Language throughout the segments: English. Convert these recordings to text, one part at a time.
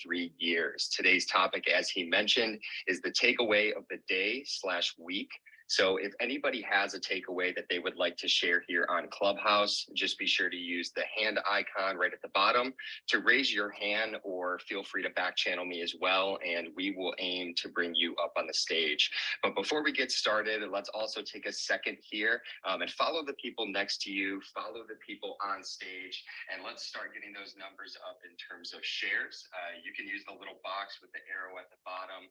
3 years. Today's topic, as he mentioned, is the takeaway of the day/week. So if anybody has a takeaway that they would like to share here on Clubhouse, just be sure to use the hand icon right at the bottom to raise your hand, or feel free to back channel me as well, and we will aim to bring you up on the stage. But before we get started, let's also take a second here and follow the people next to you, follow the people on stage, and let's start getting those numbers up in terms of shares. You can use the little box with the arrow at the bottom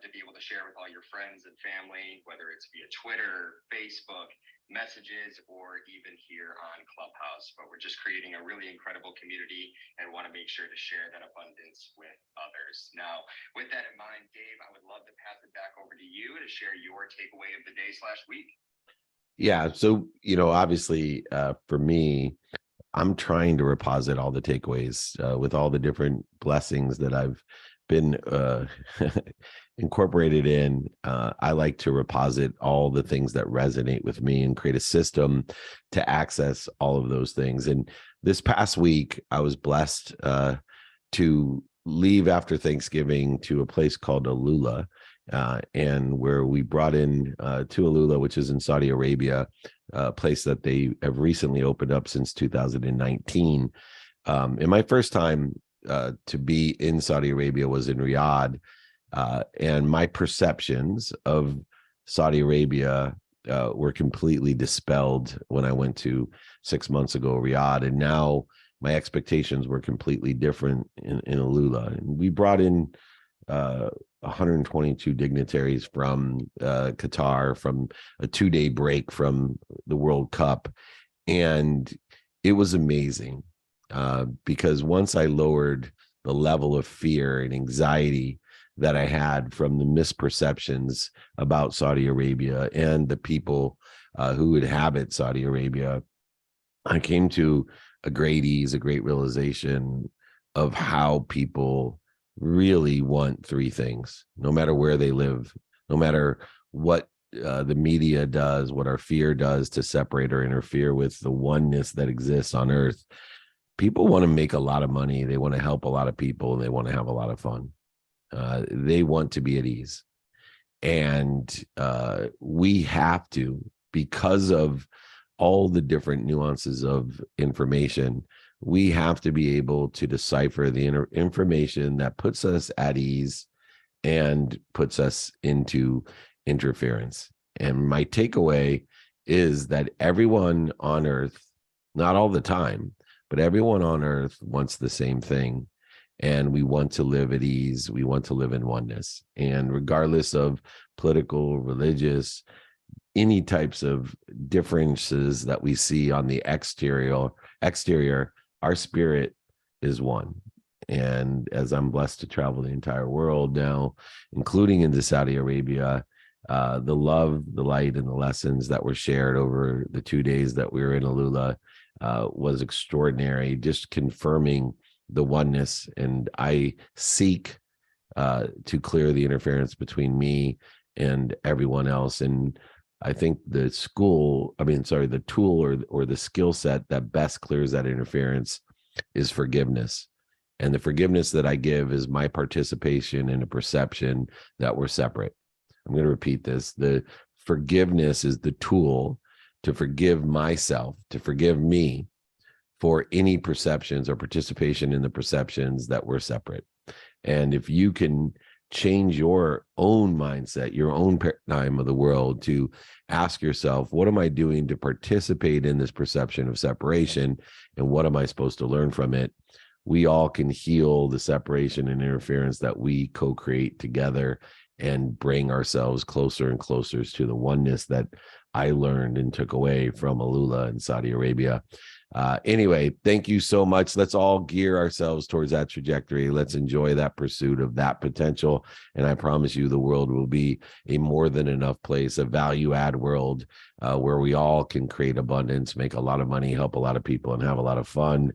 to be able to share with all your friends and family, whether it's via Twitter, Facebook, messages, or even here on Clubhouse. But we're just creating a really incredible community and want to make sure to share that abundance with others. Now, with that in mind, Dave, I would love to pass it back over to you to share your takeaway of the day/week. Yeah. So, obviously, for me, I'm trying to reposit all the takeaways with all the different blessings that I've been incorporated in. I like to reposit all the things that resonate with me and create a system to access all of those things. And this past week, I was blessed to leave after Thanksgiving to a place called Alula, and where we brought in to Alula, which is in Saudi Arabia, a place that they have recently opened up since 2019. And my first time to be in Saudi Arabia was in Riyadh, and my perceptions of Saudi Arabia were completely dispelled when I went to 6 months ago Riyadh, and now my expectations were completely different in Alula. And we brought in 122 dignitaries from Qatar, from a 2-day break from the World Cup. And it was amazing because once I lowered the level of fear and anxiety that I had from the misperceptions about Saudi Arabia and the people who inhabit Saudi Arabia, I came to a great ease, a great realization of how people really want three things, no matter where they live, no matter what the media does, what our fear does to separate or interfere with the oneness that exists on earth. People want to make a lot of money. They want to help a lot of people. And they want to have a lot of fun. They want to be at ease. And we have to, because of all the different nuances of information, we have to be able to decipher the information that puts us at ease and puts us into interference. And my takeaway is that everyone on earth, not all the time, but everyone on earth wants the same thing. And we want to live at ease. We want to live in oneness. And regardless of political, religious, any types of differences that we see on the exterior, our spirit is one. And as I'm blessed to travel the entire world now, including into Saudi Arabia, the love, the light, and the lessons that were shared over the 2 days that we were in Alula was extraordinary, just confirming the oneness. And I seek to clear the interference between me and everyone else. And I think the tool or the skill set that best clears that interference is forgiveness. And the forgiveness that I give is my participation in a perception that we're separate. I'm going to repeat this. The forgiveness is the tool to forgive myself, to forgive me for any perceptions or participation in the perceptions that we're separate. And if you can change your own mindset, your own paradigm of the world, to ask yourself, what am I doing to participate in this perception of separation? And what am I supposed to learn from it? We all can heal the separation and interference that we co-create together and bring ourselves closer and closer to the oneness that I learned and took away from Alula in Saudi Arabia. Anyway, thank you so much. Let's all gear ourselves towards that trajectory. Let's enjoy that pursuit of that potential. And I promise you, the world will be a more than enough place, a value add world where we all can create abundance, make a lot of money, help a lot of people, and have a lot of fun.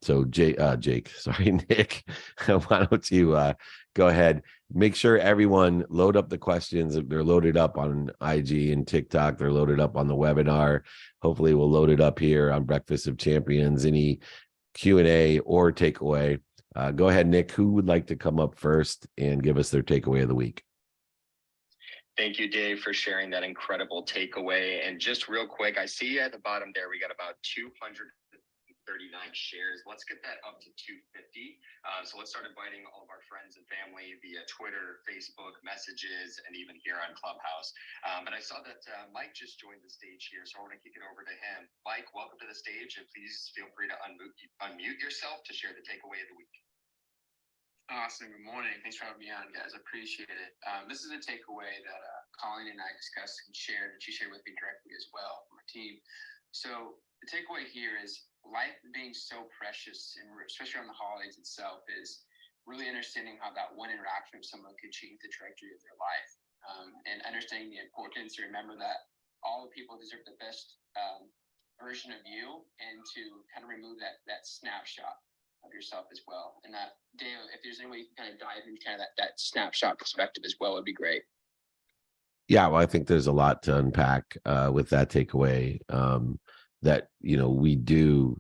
So Nick, why don't you go ahead, make sure everyone load up the questions. They're loaded up on IG and TikTok. They're loaded up on the webinar. Hopefully we'll load it up here on Breakfast of Champions. Any Q&A or takeaway, Go ahead, Nick. Who would like to come up first and give us their takeaway of the week? Thank you, Dave, for sharing that incredible takeaway. And just real quick, I see at the bottom there, we got about 239 shares. Let's get that up to 250. So let's start inviting all of our friends and family via Twitter, Facebook, messages, and even here on Clubhouse. But I saw that Mike just joined the stage here, so I want to kick it over to him. Mike, welcome to the stage, and please feel free to unmute yourself to share the takeaway of the week. Awesome. Good morning. Thanks for having me on, guys. I appreciate it. This is a takeaway that Colleen and I discussed and shared, that she shared with me directly as well from our team. So the takeaway here is life being so precious, and especially on the holidays itself, is really understanding how that one interaction with someone could change the trajectory of their life, and understanding the importance to remember that all the people deserve the best version of you, and to kind of remove that snapshot of yourself as well. And that, Dave, if there's any way you can kind of dive into kind of that snapshot perspective as well, would be great. Yeah, well, I think there's a lot to unpack with that takeaway. That, you know, we do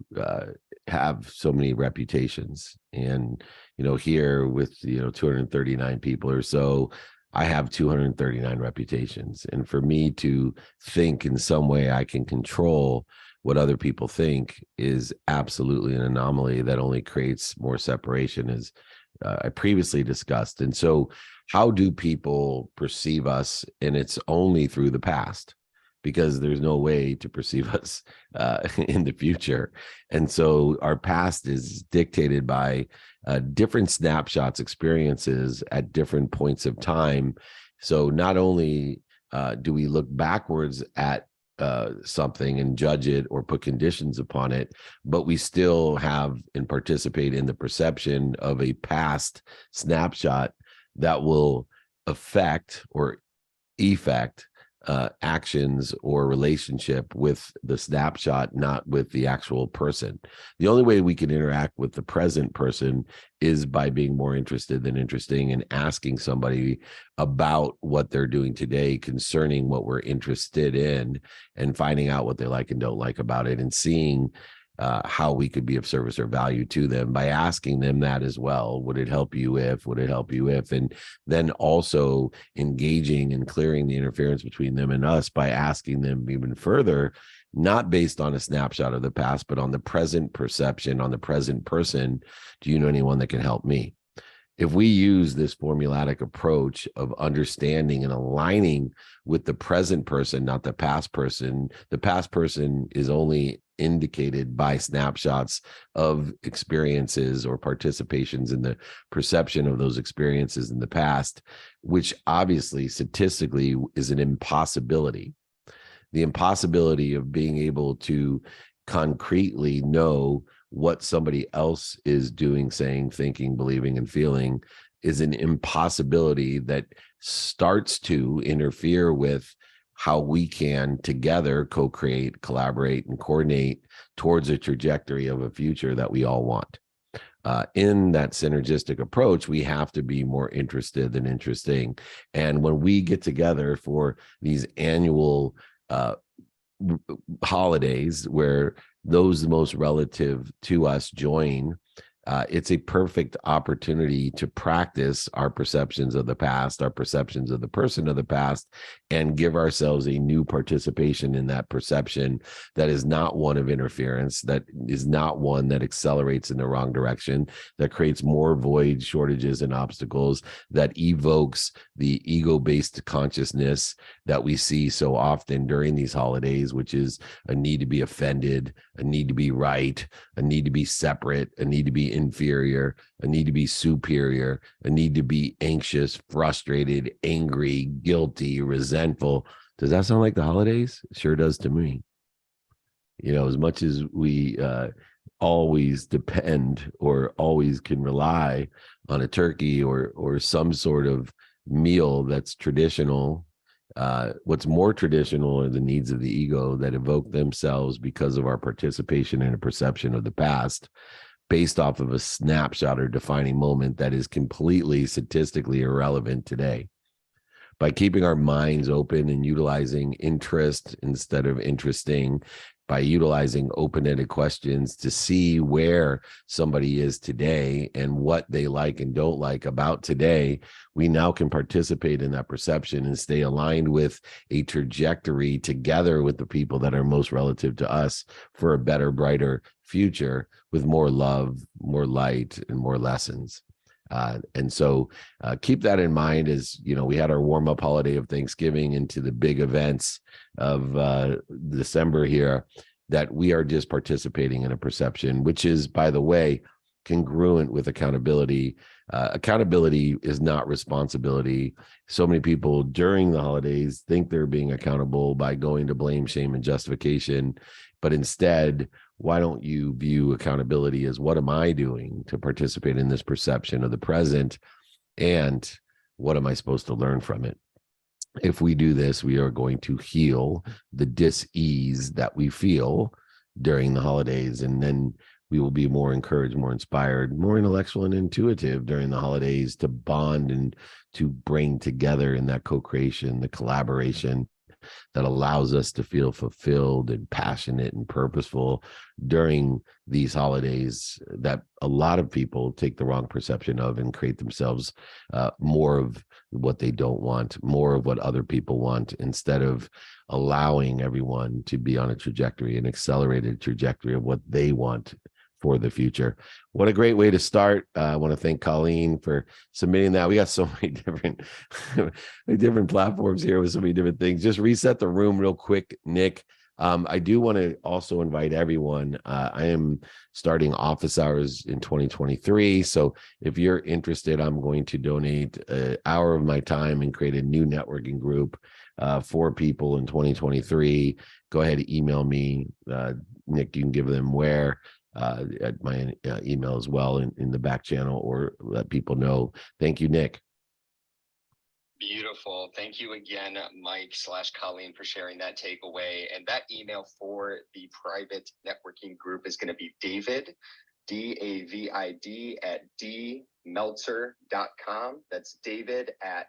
have so many reputations, and, you know, here with, you know, 239 people or so, I have 239 reputations. And for me to think in some way I can control what other people think is absolutely an anomaly that only creates more separation, as I previously discussed. And so how do people perceive us? And it's only through the past, because there's no way to perceive us in the future. And so our past is dictated by different snapshots, experiences at different points of time. So not only do we look backwards at something and judge it or put conditions upon it, but we still have and participate in the perception of a past snapshot that will affect or effect actions or relationship with the snapshot, not with the actual person. The only way we can interact with the present person is by being more interested than interesting, and asking somebody about what they're doing today concerning what we're interested in, and finding out what they like and don't like about it, and seeing how we could be of service or value to them by asking them that as well. Would it help you if? Would it help you if? And then also engaging and clearing the interference between them and us by asking them even further, not based on a snapshot of the past, but on the present perception, on the present person. Do you know anyone that can help me? If we use this formulatic approach of understanding and aligning with the present person, not the past person, the past person is only indicated by snapshots of experiences or participations in the perception of those experiences in the past, which obviously statistically is an impossibility. The impossibility of being able to concretely know what somebody else is doing, saying, thinking, believing, and feeling is an impossibility that starts to interfere with how we can together co-create, collaborate, and coordinate towards a trajectory of a future that we all want. In that synergistic approach, we have to be more interested than interesting. And when we get together for these annual holidays where those most relative to us join, it's a perfect opportunity to practice our perceptions of the past, our perceptions of the person of the past, and give ourselves a new participation in that perception that is not one of interference, that is not one that accelerates in the wrong direction, that creates more void, shortages, and obstacles, that evokes the ego-based consciousness that we see so often during these holidays, which is a need to be offended, a need to be right, a need to be separate, a need to be inferior, a need to be superior, a need to be anxious, frustrated, angry, guilty, resentful. Does that sound like the holidays? It sure does to me. You know, as much as we always depend or always can rely on a turkey or some sort of meal that's traditional, what's more traditional are the needs of the ego that evoke themselves because of our participation in a perception of the past, based off of a snapshot or defining moment that is completely statistically irrelevant today. By keeping our minds open and utilizing interest instead of interesting, by utilizing open-ended questions to see where somebody is today and what they like and don't like about today, we now can participate in that perception and stay aligned with a trajectory together with the people that are most relative to us for a better, brighter future with more love, more light, and more lessons. And so keep that in mind as, we had our warm-up holiday of Thanksgiving into the big events of December here, that we are just participating in a perception, which is, by the way, congruent with accountability. Accountability is not responsibility. So many people during the holidays think they're being accountable by going to blame, shame, and justification. But instead, why don't you view accountability as, what am I doing to participate in this perception of the present? And what am I supposed to learn from it? If we do this, we are going to heal the dis-ease that we feel during the holidays. And then we will be more encouraged, more inspired, more intellectual and intuitive during the holidays to bond and to bring together in that co-creation, the collaboration that allows us to feel fulfilled and passionate and purposeful during these holidays that a lot of people take the wrong perception of and create themselves more of what they don't want, more of what other people want, instead of allowing everyone to be on a trajectory, an accelerated trajectory of what they want for the future. What a great way to start. I want to thank Colleen for submitting that. We got so many different platforms here with so many different things. Just reset the room real quick, Nick. I do want to also invite everyone. I am starting office hours in 2023. So if you're interested, I'm going to donate an hour of my time and create a new networking group for people in 2023. Go ahead and email me. Nick, you can give them where. At my email as well in the back channel, or let people know. Thank you, Nick. Beautiful. Thank you again, Mike/Colleen, for sharing that takeaway. And that email for the private networking group is going to be David, DAVID at dmeltzer.com. That's David at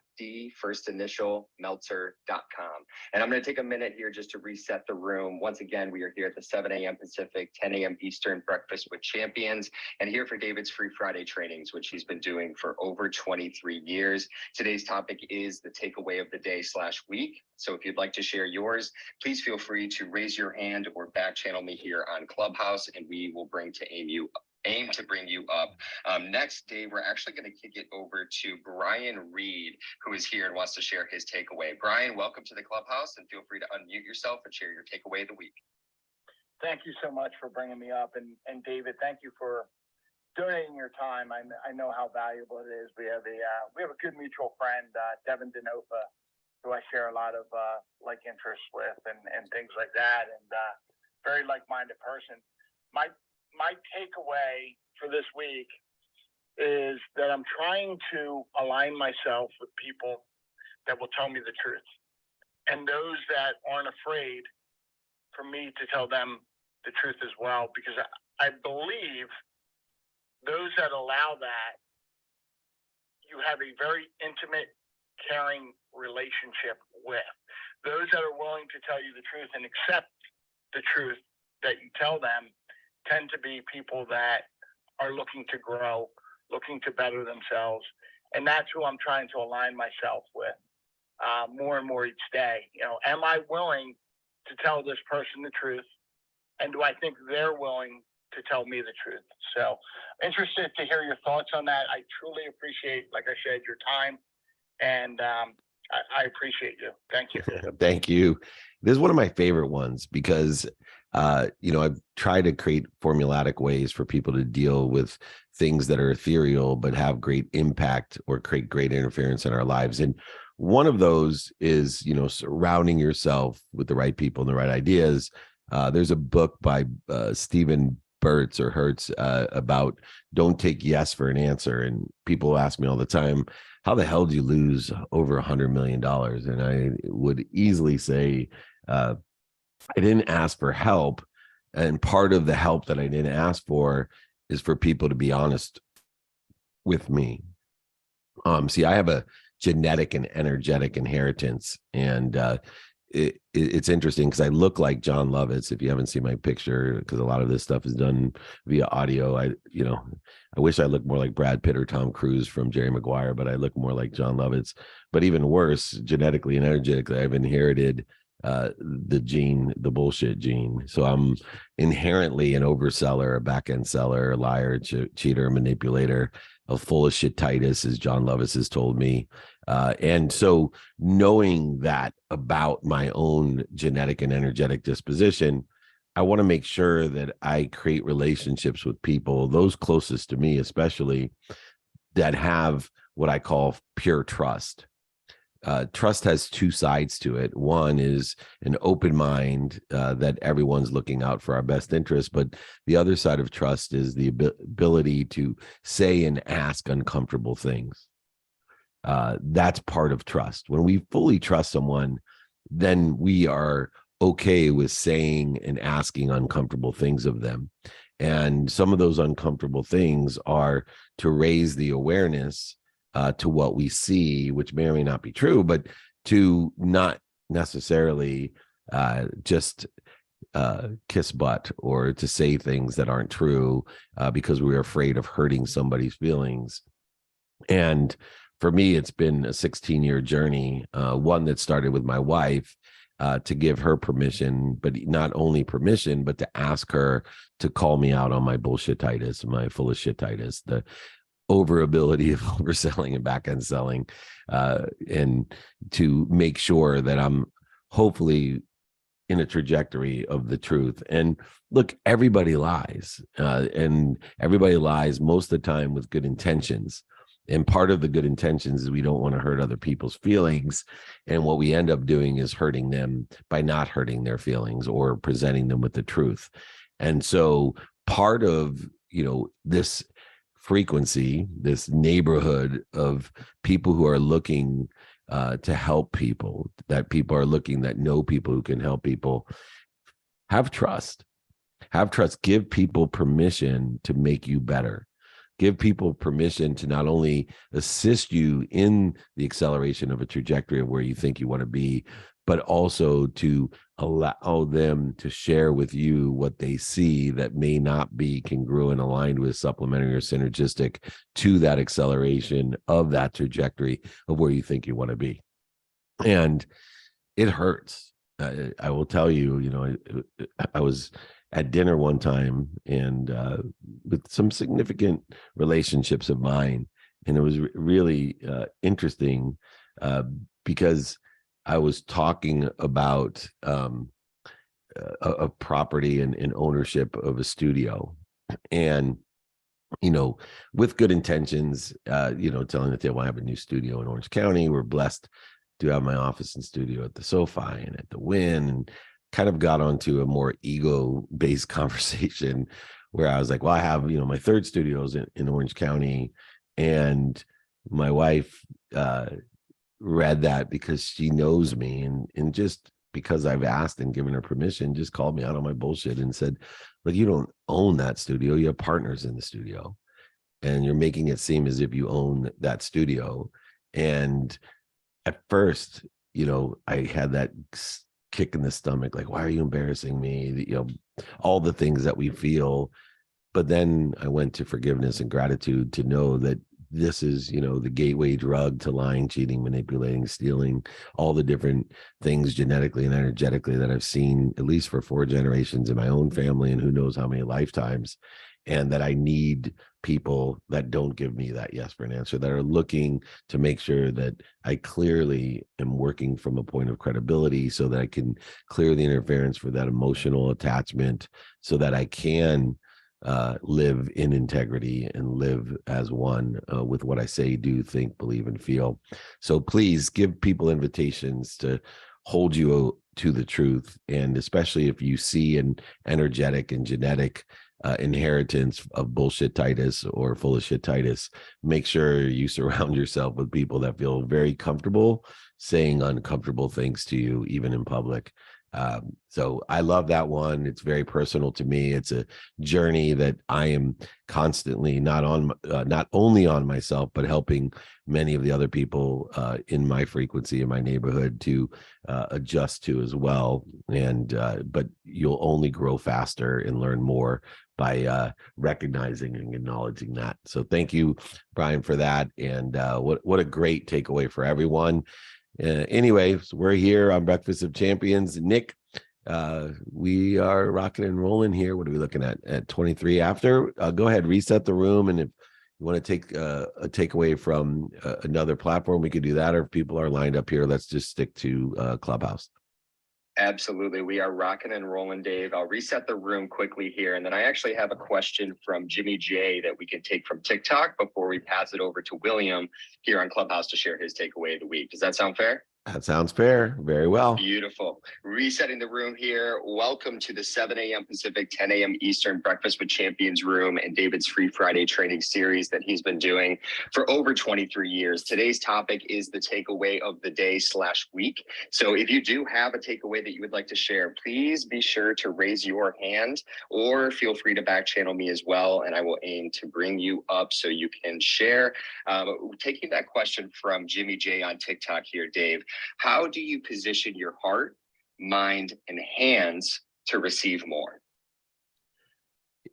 Meltzer.com. And I'm going to take a minute here just to reset the room. Once again, we are here at the 7 a.m. Pacific, 10 a.m. Eastern Breakfast with Champions, and here for David's Free Friday trainings, which he's been doing for over 23 years. Today's topic is the takeaway of the day/week. So if you'd like to share yours, please feel free to raise your hand or back channel me here on Clubhouse, and we will aim to bring you up. Next, Dave, we're actually going to kick it over to Brian Reed, who is here and wants to share his takeaway. Brian, welcome to the Clubhouse, and feel free to unmute yourself and share your takeaway of the week. Thank you so much for bringing me up. And David, thank you for donating your time. I know how valuable it is. We have a good mutual friend, Devin Denofa, who I share a lot of like interests with and things like that, and very like-minded person. My takeaway for this week is that I'm trying to align myself with people that will tell me the truth, and those that aren't afraid for me to tell them the truth as well, because I believe those that allow that, you have a very intimate, caring relationship with. Those that are willing to tell you the truth and accept the truth that you tell them tend to be people that are looking to grow, looking to better themselves. And that's who I'm trying to align myself with more and more each day. Am I willing to tell this person the truth? And do I think they're willing to tell me the truth? So interested to hear your thoughts on that. I truly appreciate, like I said, your time. And I appreciate you. Thank you. Thank you. This is one of my favorite ones because, I've tried to create formulatic ways for people to deal with things that are ethereal, but have great impact or create great interference in our lives. And one of those is, surrounding yourself with the right people and the right ideas. There's a book by Stephen Hertz about don't take yes for an answer. And people ask me all the time, how the hell do you lose over $100 million? And I would easily say, I didn't ask for help. And part of the help that I didn't ask for is for people to be honest with me. See, I have a genetic and energetic inheritance. And it's interesting because I look like John Lovitz. If you haven't seen my picture, because a lot of this stuff is done via audio. I wish I looked more like Brad Pitt or Tom Cruise from Jerry Maguire, but I look more like John Lovitz. But even worse, genetically and energetically, I've inherited the bullshit gene. So I'm inherently an overseller, a back end seller, a liar, cheater, manipulator, a full of shit-titus, as John Lovitz has told me. And so knowing that about my own genetic and energetic disposition, I want to make sure that I create relationships with people, those closest to me, especially, that have what I call pure trust. Trust has two sides to it. One is an open mind, that everyone's looking out for our best interest. But the other side of trust is the ability to say and ask uncomfortable things. That's part of trust. When we fully trust someone, then we are okay with saying and asking uncomfortable things of them. And some of those uncomfortable things are to raise the awareness to what we see, which may or may not be true, but to not necessarily just kiss butt or to say things that aren't true because we're afraid of hurting somebody's feelings. And for me, it's been a 16-year journey, one that started with my wife, to give her permission, but not only permission, but to ask her to call me out on my bullshit-itis, my full of shit-itis, the overability of overselling and back end selling, and to make sure that I'm hopefully in a trajectory of the truth. And look, everybody lies, and everybody lies most of the time with good intentions. And part of the good intentions is we don't want to hurt other people's feelings. And what we end up doing is hurting them by not hurting their feelings or presenting them with the truth. And so part of, this frequency, this neighborhood of people who are looking to help people, that people are looking, that know people who can help people, have trust. Give people permission to make you better. Give people permission to not only assist you in the acceleration of a trajectory of where you think you want to be, but also to allow them to share with you what they see that may not be congruent, aligned with, supplementary, or synergistic to that acceleration of that trajectory of where you think you want to be. And it hurts. I will tell you, I was at dinner one time and with some significant relationships of mine. And it was really interesting because I was talking about a property and ownership of a studio. And, with good intentions, telling that they want to have a new studio in Orange County. We're blessed to have my office and studio at the SoFi and at the Wynn, and kind of got onto a more ego-based conversation where I was like, well, I have, my third studios in Orange County. And my wife read that because she knows me, and just because I've asked and given her permission, just called me out on my bullshit and said, look, you don't own that studio. You have partners in the studio, and you're making it seem as if you own that studio. And at first, I had that kick in the stomach, like, why are you embarrassing me? All the things that we feel. But then I went to forgiveness and gratitude to know that this is, the gateway drug to lying, cheating, manipulating, stealing, all the different things genetically and energetically that I've seen, at least for 4 generations in my own family, and who knows how many lifetimes. And that I need people that don't give me that yes for an answer, that are looking to make sure that I clearly am working from a point of credibility, so that I can clear the interference for that emotional attachment, so that I can live in integrity and live as one with what I say, do, think, believe, and feel. So please give people invitations to hold you to the truth. And especially if you see an energetic and genetic inheritance of bullshit-itis or full of shit-itis, make sure you surround yourself with people that feel very comfortable saying uncomfortable things to you, even in public. So I love that one. It's very personal to me. It's a journey that I am constantly not only on myself, but helping many of the other people in my frequency in my neighborhood to adjust to as well. And but you'll only grow faster and learn more by recognizing and acknowledging that. So thank you, Brian, for that. And what a great takeaway for everyone. Anyway, so we're here on Breakfast of Champions. Nick, we are rocking and rolling here. What are we looking at 23 after? Go ahead, reset the room. And if you want to take a takeaway from another platform, we could do that. Or if people are lined up here, let's just stick to Clubhouse. Absolutely. We are rocking and rolling, Dave. I'll reset the room quickly here. And then I actually have a question from Jimmy J that we can take from TikTok before we pass it over to William here on Clubhouse to share his takeaway of the week. Does that sound fair? That sounds fair. Very well. Beautiful. Resetting the room here. Welcome to the 7 a.m. Pacific, 10 a.m. Eastern Breakfast with Champions room and David's Free Friday training series that he's been doing for over 23 years. Today's topic is the takeaway of the day/week. So if you do have a takeaway that you would like to share, please be sure to raise your hand or feel free to back channel me as well. And I will aim to bring you up so you can share. Taking that question from Jimmy J on TikTok here, Dave. How do you position your heart, mind, and hands to receive more?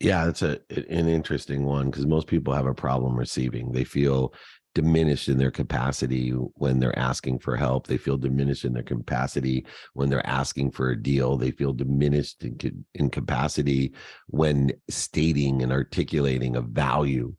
Yeah, that's an interesting one because most people have a problem receiving. They feel diminished in their capacity when they're asking for help. They feel diminished in their capacity when they're asking for a deal. They feel diminished in capacity when stating and articulating a value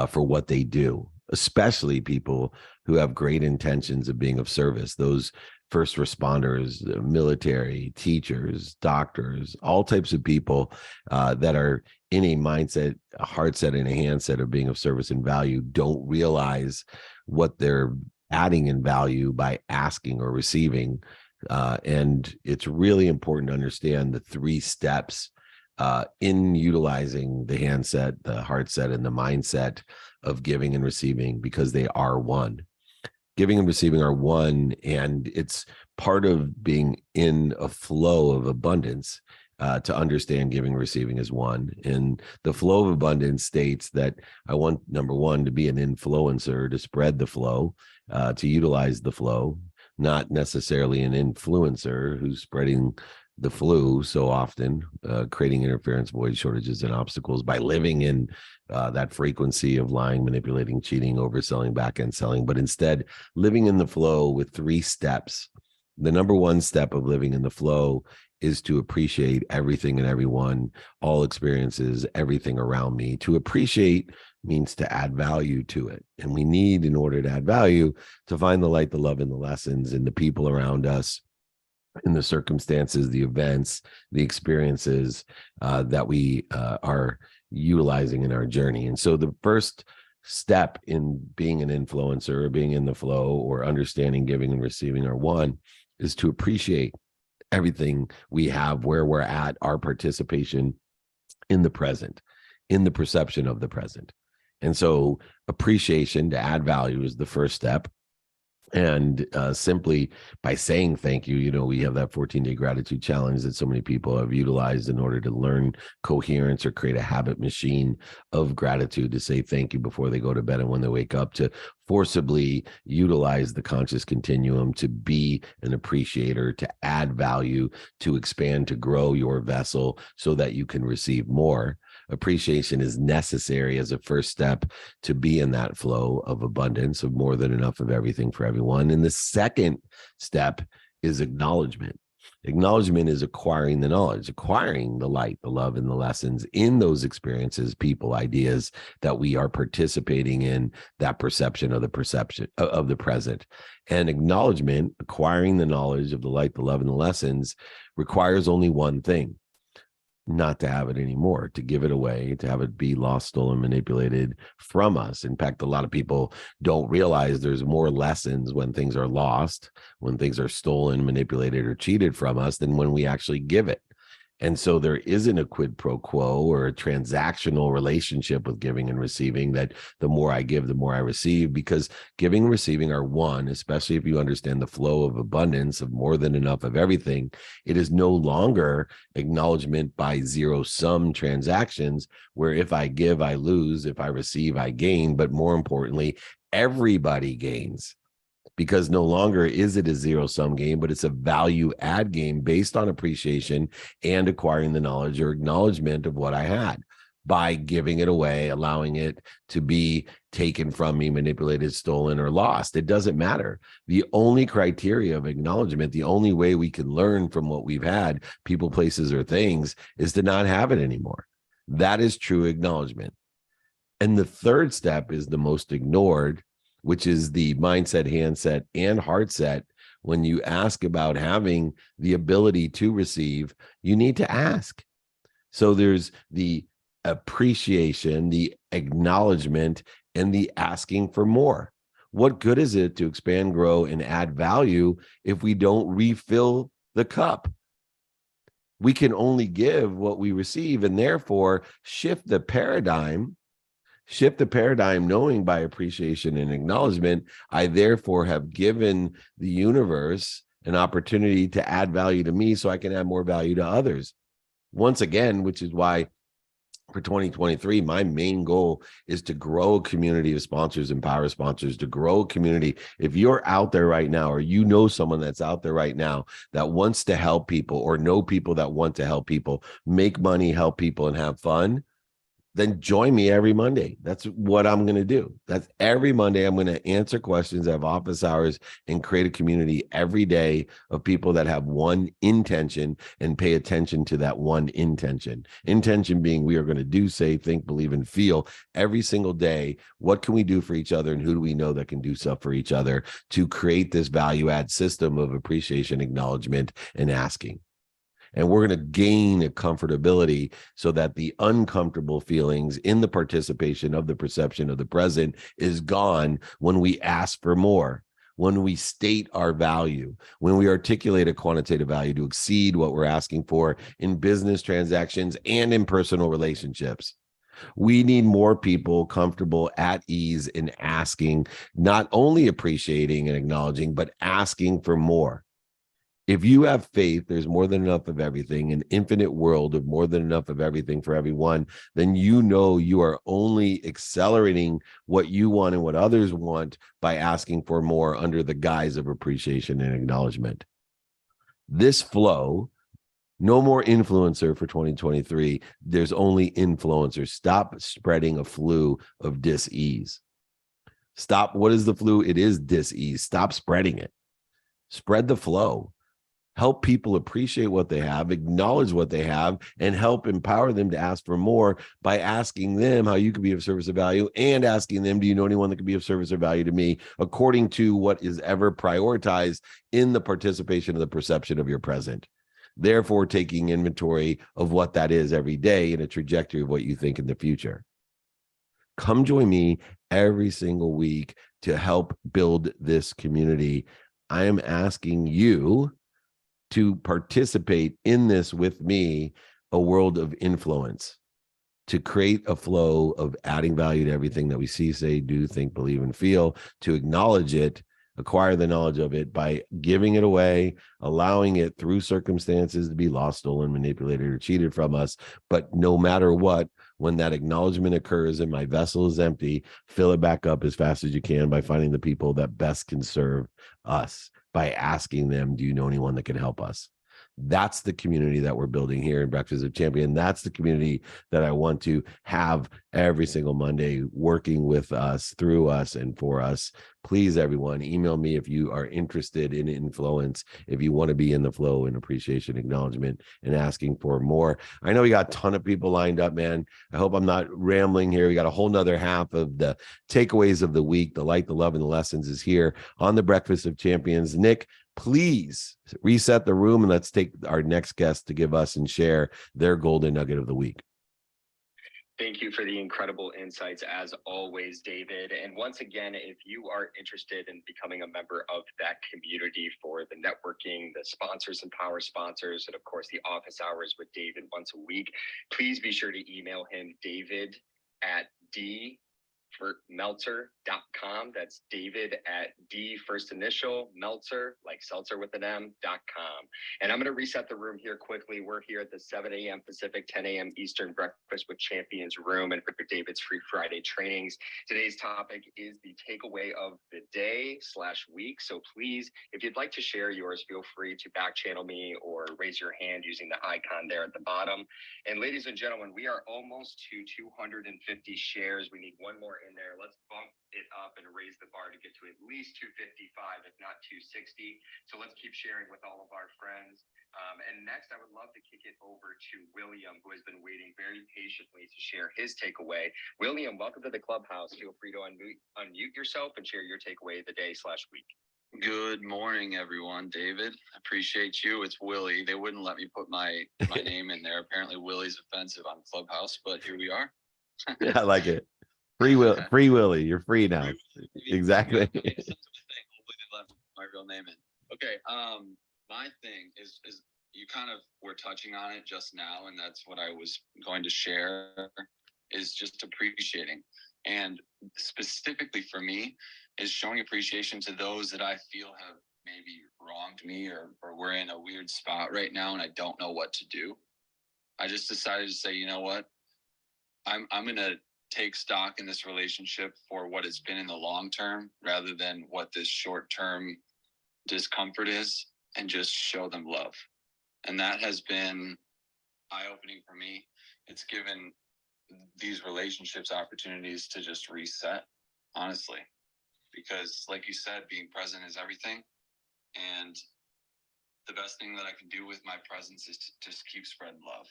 for what they do, especially people who have great intentions of being of service. Those first responders, military, teachers, doctors, all types of people that are in a mindset, a heart set, and a handset of being of service and value don't realize what they're adding in value by asking or receiving. And it's really important to understand the 3 steps in utilizing the handset, the heart set, and the mindset of giving and receiving, because they are one. Giving and receiving are one, and it's part of being in a flow of abundance to understand giving and receiving is one. And the flow of abundance states that I want, number one, to be an influencer, to spread the flow, to utilize the flow, not necessarily an influencer who's spreading the flu so often, creating interference, void, shortages, and obstacles by living in that frequency of lying, manipulating, cheating, overselling, back-end selling, but instead living in the flow with 3 steps. The number 1 step of living in the flow is to appreciate everything and everyone, all experiences, everything around me. To appreciate means to add value to it. And we need, in order to add value, to find the light, the love, and the lessons in the people around us, in the circumstances, the events, the experiences that we are utilizing in our journey. And so the first step in being an influencer or being in the flow or understanding giving and receiving are one, is to appreciate everything we have, where we're at, our participation in the present, in the perception of the present. And so appreciation, to add value, is the first step. And simply by saying thank you, we have that 14-day gratitude challenge that so many people have utilized in order to learn coherence or create a habit machine of gratitude, to say thank you before they go to bed and when they wake up, to forcibly utilize the conscious continuum, to be an appreciator, to add value, to expand, to grow your vessel so that you can receive more. Appreciation is necessary as a first step to be in that flow of abundance, of more than enough of everything for everyone. And the second step is acknowledgement. Acknowledgement is acquiring the knowledge, acquiring the light, the love, and the lessons in those experiences, people, ideas that we are participating in, that perception of the present. And acknowledgement, acquiring the knowledge of the light, the love, and the lessons, requires only one thing: not to have it anymore, to give it away, to have it be lost, stolen, manipulated from us. In fact, a lot of people don't realize there's more lessons when things are lost, when things are stolen, manipulated, or cheated from us than when we actually give it. And so there isn't a quid pro quo or a transactional relationship with giving and receiving, that the more I give, the more I receive, because giving and receiving are one, especially if you understand the flow of abundance of more than enough of everything. It is no longer acknowledgement by zero-sum transactions, where if I give, I lose, if I receive, I gain, but more importantly, everybody gains. Because no longer is it a zero-sum game, but it's a value-add game based on appreciation and acquiring the knowledge or acknowledgement of what I had by giving it away, allowing it to be taken from me, manipulated, stolen, or lost. It doesn't matter. The only criteria of acknowledgement, the only way we can learn from what we've had, people, places, or things, is to not have it anymore. That is true acknowledgement. And the third step is the most ignored, which is the mindset, handset, and heart set. When you ask about having the ability to receive, you need to ask. So there's the appreciation, the acknowledgement, and the asking for more. What good is it to expand, grow, and add value if we don't refill the cup? We can only give what we receive, and therefore shift the paradigm, knowing by appreciation and acknowledgement, I therefore have given the universe an opportunity to add value to me so I can add more value to others. Once again, which is why for 2023, my main goal is to grow a community of sponsors, empower sponsors, to grow a community. If you're out there right now, or you know someone that's out there right now that wants to help people, or know people that want to help people, make money, help people, and have fun, then join me every Monday. That's what I'm going to do. That's every Monday. I'm going to answer questions, have office hours, and create a community every day of people that have one intention and pay attention to that one intention. Intention being, we are going to do, say, think, believe, and feel every single day. What can we do for each other, and who do we know that can do stuff for each other to create this value add system of appreciation, acknowledgement, and asking? And we're going to gain a comfortability so that the uncomfortable feelings in the participation of the perception of the present is gone when we ask for more, when we state our value, when we articulate a quantitative value to exceed what we're asking for in business transactions and in personal relationships. We need more people comfortable, at ease in asking, not only appreciating and acknowledging, but asking for more. If you have faith, there's more than enough of everything, an infinite world of more than enough of everything for everyone, then you know you are only accelerating what you want and what others want by asking for more under the guise of appreciation and acknowledgement. This flow, no more influencer for 2023. There's only influencer. Stop spreading a flu of dis-ease. Stop. What is the flu? It is dis-ease. Stop spreading it. Spread the flow. Help people appreciate what they have, acknowledge what they have, and help empower them to ask for more by asking them how you can be of service or value, and asking them, do you know anyone that can be of service or value to me, according to what is ever prioritized in the participation of the perception of your present. Therefore, taking inventory of what that is every day and a trajectory of what you think in the future. Come join me every single week to help build this community. I am asking you to participate in this with me, a world of influence, to create a flow of adding value to everything that we see, say, do, think, believe, and feel, to acknowledge it, acquire the knowledge of it by giving it away, allowing it through circumstances to be lost, stolen, manipulated, or cheated from us. But no matter what, when that acknowledgement occurs and my vessel is empty, fill it back up as fast as you can by finding the people that best can serve us, by asking them, do you know anyone that can help us? That's the community that we're building here in Breakfast of Champions. That's the community that I want to have every single Monday, working with us, through us, and for us. Please, everyone, email me if you are interested in influence, if you want to be in the flow and appreciation, acknowledgement, and asking for more. I know we got a ton of people lined up, man. I hope I'm not rambling here. We got a whole nother half of the takeaways of the week. The light, the love, and the lessons is here on the Breakfast of Champions. Nick, please reset the room, and let's take our next guest to give us and share their golden nugget of the week. Thank you for the incredible insights as always, David. And once again, if you are interested in becoming a member of that community for the networking, the sponsors and power sponsors, and of course the office hours with David once a week, please be sure to email him, David at dmeltzer.com. That's David at D first initial Meltzer, like seltzer with an M.com. And I'm going to reset the room here quickly. We're here at the 7 a.m. Pacific, 10 a.m. Eastern Breakfast with Champions room and for David's Free Friday trainings. Today's topic is the takeaway of the day/week. So please, if you'd like to share yours, feel free to back channel me or raise your hand using the icon there at the bottom. And ladies and gentlemen, we are almost to 250 shares. We need one more in there. Let's bump it up and raise the bar to get to at least 255, if not 260. So let's keep sharing with all of our friends. And next, I would love to kick it over to William, who has been waiting very patiently to share his takeaway. William, welcome to the clubhouse. Feel free to unmute yourself and share your takeaway of the day/week. Good morning, everyone. David, appreciate you. It's Willie. They wouldn't let me put my name in there. Apparently, Willie's offensive on Clubhouse, but here we are. Yeah, I like it. Free Willie. You're free now. Exactly. Hopefully, they let my real name in. Okay. My thing is you kind of were touching on it just now, and that's what I was going to share. Is just appreciating, and specifically for me, is showing appreciation to those that I feel have maybe wronged me or we're in a weird spot right now and I don't know what to do. I just decided to say, you know what? I'm going to take stock in this relationship for what it's been in the long term rather than what this short term discomfort is, and just show them love. And that has been eye-opening for me. It's given these relationships opportunities to just reset, honestly. Because like you said, being present is everything. And the best thing that I can do with my presence is to just keep spreading love.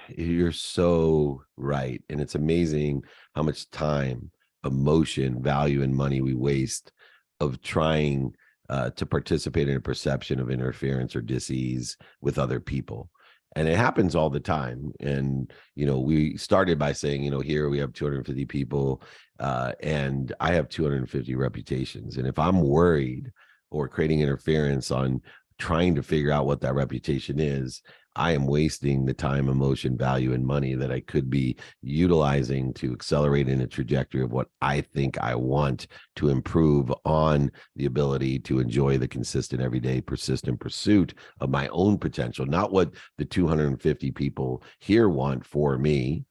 You're so right. And it's amazing how much time, emotion, value, and money we waste of trying to participate in a perception of interference or dis-ease with other people. And it happens all the time. And, we started by saying, here we have 250 people and I have 250 reputations. And if I'm worried or creating interference on trying to figure out what that reputation is, I am wasting the time, emotion, value, and money that I could be utilizing to accelerate in a trajectory of what I think I want to improve on the ability to enjoy the consistent, everyday, persistent pursuit of my own potential, not what the 250 people here want for me,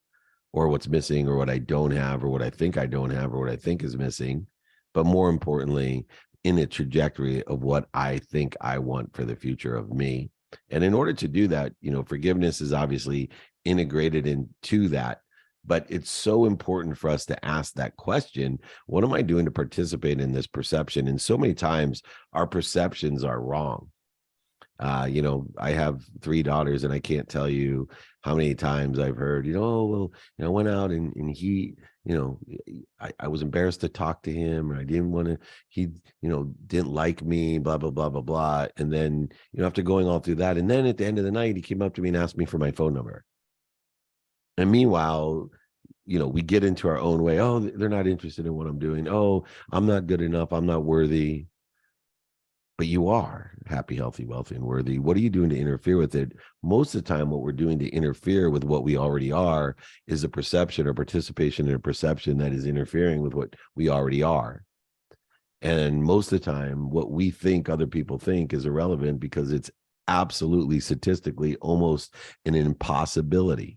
or what's missing, or what I don't have, or what I think I don't have, or what I think is missing, but more importantly, in a trajectory of what I think I want for the future of me. And in order to do that, forgiveness is obviously integrated into that, but it's so important for us to ask that question. What am I doing to participate in this perception? And so many times our perceptions are wrong. I have 3 daughters, and I can't tell you how many times I've heard, I went out and he, I was embarrassed to talk to him, or I didn't want to, he, didn't like me, blah, blah, blah, blah, blah. And then, after going all through that, and then at the end of the night, he came up to me and asked me for my phone number. And meanwhile, we get into our own way. Oh, they're not interested in what I'm doing. Oh, I'm not good enough. I'm not worthy. But you are happy, healthy, wealthy, and worthy. What are you doing to interfere with it? Most of the time, what we're doing to interfere with what we already are is a perception or participation in a perception that is interfering with what we already are. And most of the time, what we think other people think is irrelevant, because it's absolutely statistically almost an impossibility.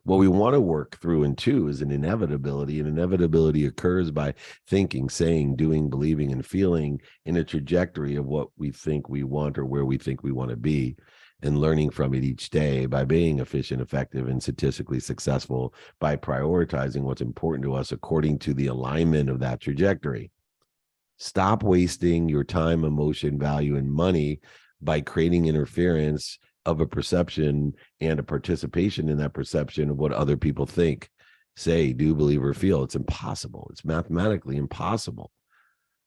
What we want to work through into is an inevitability, and inevitability occurs by thinking, saying, doing, believing, and feeling in a trajectory of what we think we want or where we think we want to be, and learning from it each day by being efficient, effective, and statistically successful by prioritizing what's important to us according to the alignment of that trajectory. Stop wasting your time, emotion, value, and money by creating interference of a perception and a participation in that perception of what other people think, say, do, believe, or feel. It's impossible. It's mathematically impossible.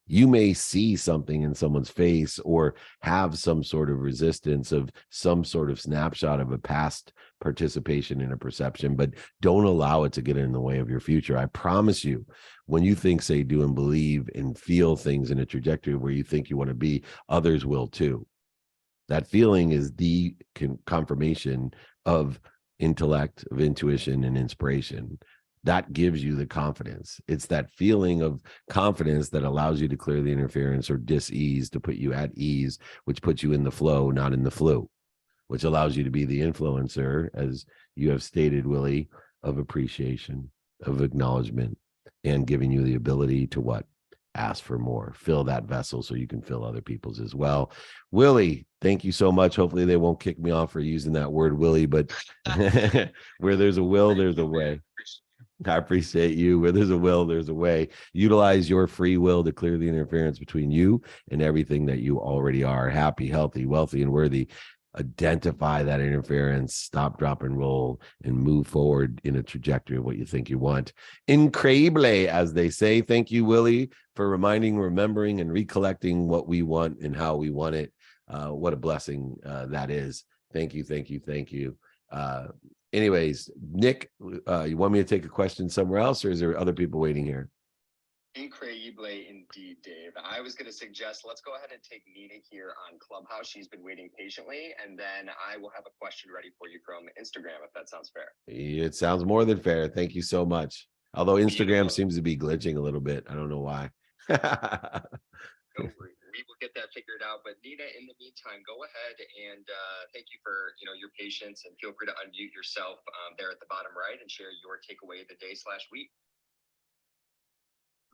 You may see something in someone's face or have some sort of resistance of some sort of snapshot of a past participation in a perception, but don't allow it to get in the way of your future. I promise you, when you think, say, do, and believe and feel things in a trajectory where you think you want to be, others will too. That feeling is the confirmation of intellect, of intuition, and inspiration. That gives you the confidence. It's that feeling of confidence that allows you to clear the interference or dis-ease to put you at ease, which puts you in the flow, not in the flu, which allows you to be the influencer, as you have stated, Willie, of appreciation, of acknowledgement, and giving you the ability to what? Ask for more, fill that vessel so you can fill other people's as well. Willie, thank you so much. Hopefully they won't kick me off for using that word, Willie, but where there's a will, there's a way. I appreciate you. Where there's a will, there's a way. Utilize your free will to clear the interference between you and everything that you already are. Happy, healthy, wealthy, and worthy. Identify that interference, stop, drop, and roll, and move forward in a trajectory of what you think you want. Increíble, as they say. Thank you, Willie, for reminding, remembering, and recollecting what we want and how we want it. What a blessing that is. Thank you, thank you, thank you. Anyways, Nick, you want me to take a question somewhere else, or is there other people waiting here? Increíble indeed, Dave. I was going to suggest let's go ahead and take Nina here on Clubhouse. She's been waiting patiently, and then I will have a question ready for you from Instagram, if that sounds fair. It sounds more than fair. Thank you so much. Although Instagram Beautiful. seems to be glitching a little bit. I don't know why. No worries. We will get that figured out. But Nina, in the meantime, go ahead and thank you for your patience, and feel free to unmute yourself there at the bottom right and share your takeaway of the day/week.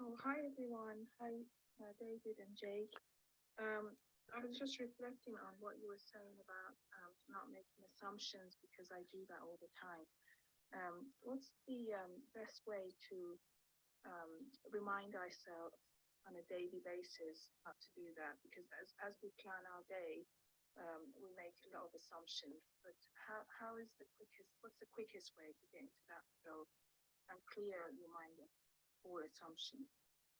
Oh, hi everyone. Hi, David and Jake. I was just reflecting on what you were saying about not making assumptions, because I do that all the time. What's the best way to remind ourselves on a daily basis not to do that? Because as we plan our day, we make a lot of assumptions. But what's the quickest way to get into that flow and clear your mind of all assumptions?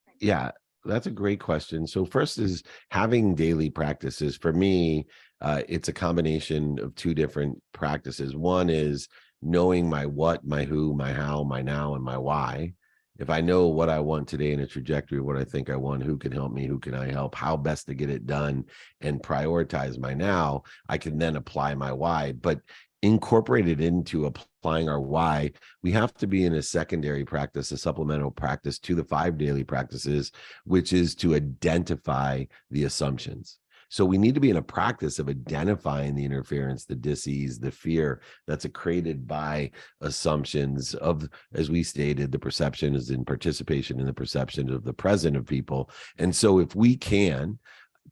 Thank you. Yeah, that's a great question. So first is having daily practices. For me, it's a combination of two different practices. One is knowing my what, my who, my how, my now, and my why. If I know what I want today in a trajectory, what I think I want, who can help me, who can I help, how best to get it done, and prioritize my now, I can then apply my why. But incorporated into applying our why, we have to be in a secondary practice, a supplemental practice to the 5 daily practices, which is to identify the assumptions. So we need to be in a practice of identifying the interference, the dis-ease, the fear that's created by assumptions of, as we stated, the perception is in participation in the perception of the present of people. And so if we can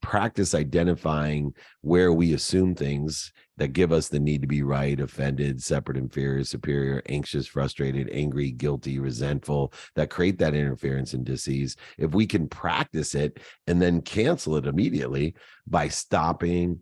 practice identifying where we assume things that give us the need to be right, offended, separate, inferior, superior, anxious, frustrated, angry, guilty, resentful, that create that interference and dis-ease, if we can practice it and then cancel it immediately by stopping,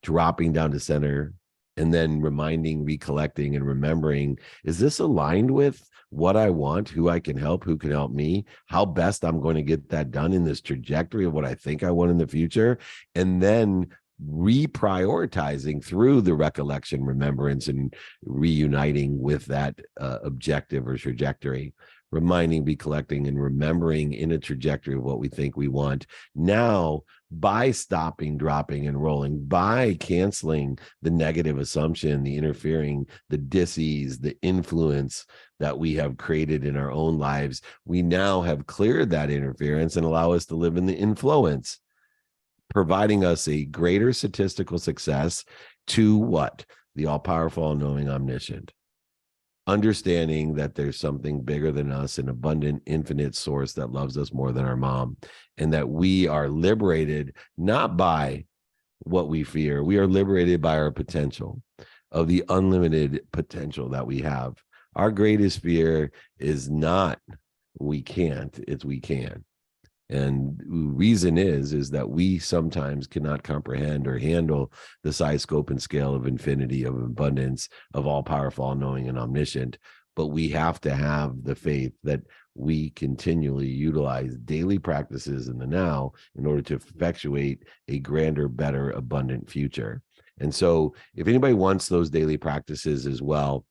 dropping down to center, and then reminding, recollecting, and remembering, is this aligned with what I want, who I can help, who can help me, how best I'm going to get that done in this trajectory of what I think I want in the future, and then reprioritizing through the recollection, remembrance, and reuniting with that objective or trajectory, reminding, recollecting, and remembering in a trajectory of what we think we want. Now, by stopping, dropping, and rolling, by canceling the negative assumption, the interfering, the dis-ease, the influence that we have created in our own lives, we now have cleared that interference and allow us to live in the influence, providing us a greater statistical success to what? The all-powerful, all-knowing, omniscient. Understanding that there's something bigger than us, an abundant, infinite source that loves us more than our mom, and that we are liberated not by what we fear. We are liberated by our potential, of the unlimited potential that we have. Our greatest fear is not we can't, it's we can. And the reason is that we sometimes cannot comprehend or handle the size, scope, and scale of infinity, of abundance, of all powerful, all knowing, and omniscient. But we have to have the faith that we continually utilize daily practices in the now in order to effectuate a grander, better, abundant future. And so if anybody wants those daily practices as well,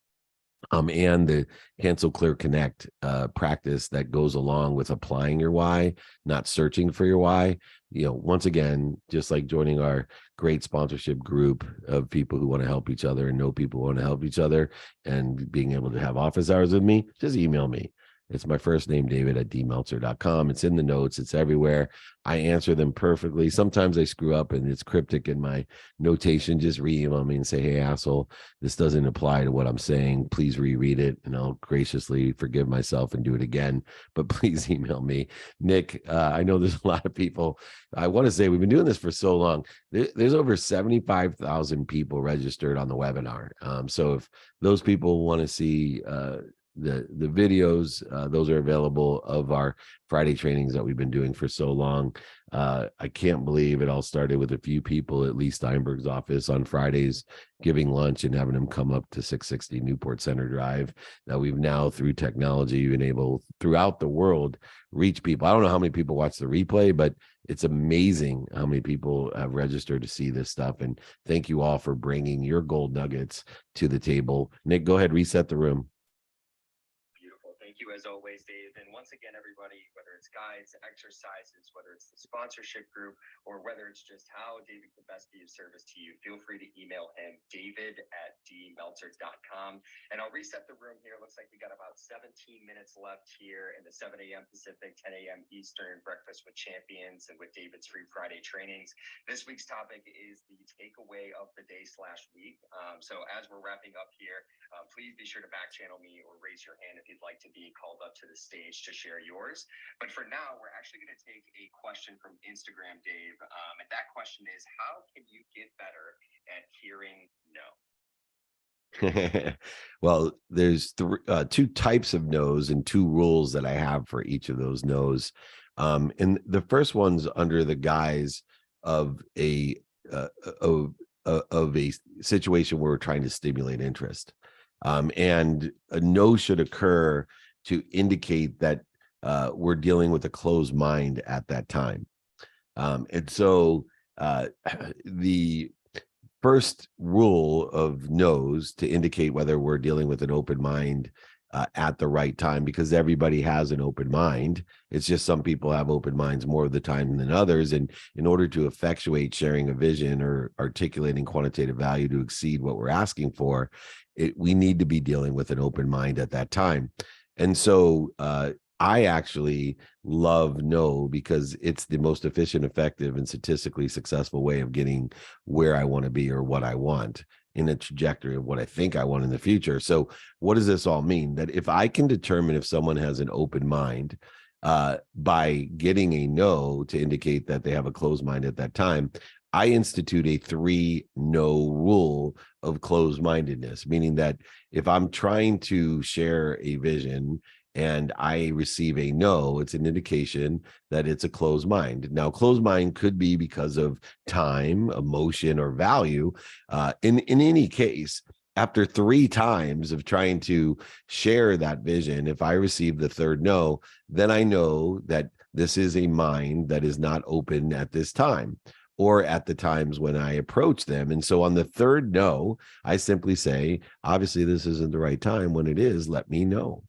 and the Cancel Clear Connect practice that goes along with applying your why, not searching for your why. Once again, just like joining our great sponsorship group of people who want to help each other and know people who want to help each other, and being able to have office hours with me, just email me. It's my first name, David, at dmeltzer.com. It's in the notes. It's everywhere. I answer them perfectly. Sometimes I screw up and it's cryptic in my notation. Just re-email me and say, hey, asshole, this doesn't apply to what I'm saying. Please reread it, and I'll graciously forgive myself and do it again. But please email me. Nick, I know there's a lot of people. I want to say we've been doing this for so long. There's over 75,000 people registered on the webinar. So if those people want to see the videos, those are available, of our Friday trainings that we've been doing for so long. I can't believe it all started with a few people at Lee Steinberg's office on Fridays giving lunch and having them come up to 660 Newport Center Drive. That we've now, through technology, been able throughout the world reach people. I don't know how many people watch the replay, but it's amazing how many people have registered to see this stuff. And thank you all for bringing your gold nuggets to the table. Nick, go ahead, reset the room. Thank you as always, Dave. And once again, everybody, whether it's guides, exercises, whether it's the sponsorship group, or whether it's just how David can best be of service to you, feel free to email him, david@dmeltzer.com. And I'll reset the room here. Looks like we got about 17 minutes left here in the 7 a.m. Pacific, 10 a.m. Eastern Breakfast with Champions and with David's Free Friday trainings. This week's topic is the takeaway of the day/week. So as we're wrapping up here, please be sure to back channel me or raise your hand if you'd like to be called up to the stage to share yours. But for now, we're actually going to take a question from Instagram, Dave. And that question is, how can you get better at hearing no? Well, there's two types of no's and two rules that I have for each of those no's. And the first one's under the guise of a situation where we're trying to stimulate interest. And a no should occur to indicate that we're dealing with a closed mind at that time. And so the first rule of no's to indicate whether we're dealing with an open mind at the right time, because everybody has an open mind. It's just some people have open minds more of the time than others. And in order to effectuate sharing a vision or articulating quantitative value to exceed what we're asking for, we need to be dealing with an open mind at that time. And so I actually love no, because it's the most efficient, effective, and statistically successful way of getting where I want to be or what I want in a trajectory of what I think I want in the future. So what does this all mean? That if I can determine if someone has an open mind by getting a no to indicate that they have a closed mind at that time, I institute a 3-no rule of closed-mindedness, meaning that if I'm trying to share a vision and I receive a no, it's an indication that it's a closed mind. Now, closed mind could be because of time, emotion, or value. In any case, after 3 times of trying to share that vision, if I receive the third no, then I know that this is a mind that is not open at this time, or at the times when I approach them. And so on the third no, I simply say, obviously this isn't the right time. When it is, let me know.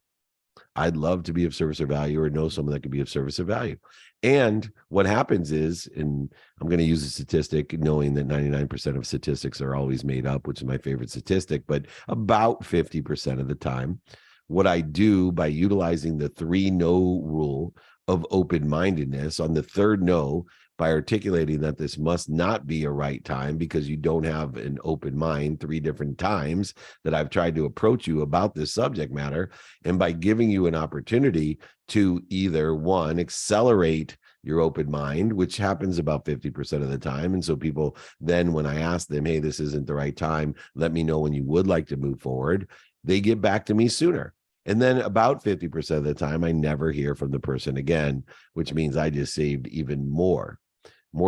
I'd love to be of service or value, or know someone that could be of service or value. And what happens is, and I'm going to use a statistic, knowing that 99% of statistics are always made up, which is my favorite statistic, but about 50% of the time, what I do by utilizing the 3-no rule of open-mindedness, on the third no, by articulating that this must not be a right time because you don't have an open mind 3 different times that I've tried to approach you about this subject matter, and by giving you an opportunity to either, 1, accelerate your open mind, which happens about 50% of the time. And so people then, when I ask them, hey, this isn't the right time, let me know when you would like to move forward, they get back to me sooner. And then about 50% of the time, I never hear from the person again, which means I just saved even more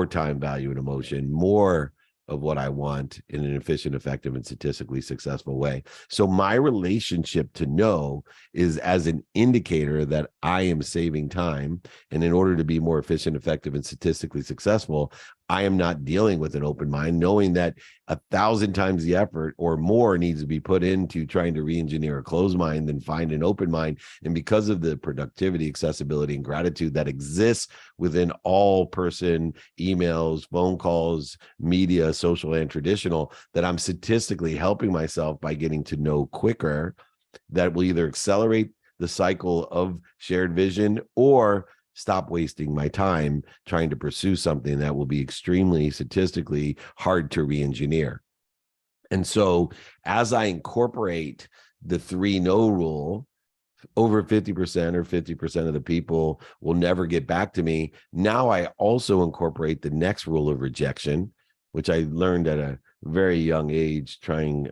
time, value, and emotion, more of what I want in an efficient, effective, and statistically successful way. So my relationship to no is as an indicator that I am saving time. And in order to be more efficient, effective, and statistically successful, I am not dealing with an open mind, knowing that 1,000 times the effort or more needs to be put into trying to re-engineer a closed mind than find an open mind. And because of the productivity, accessibility, and gratitude that exists within all person emails, phone calls, media, social and traditional, that I'm statistically helping myself by getting to know quicker, that will either accelerate the cycle of shared vision or stop wasting my time trying to pursue something that will be extremely statistically hard to re-engineer. And so as I incorporate the 3 no rule, over 50% or 50% of the people will never get back to me. Now I also incorporate the next rule of rejection, which I learned at a very young age, trying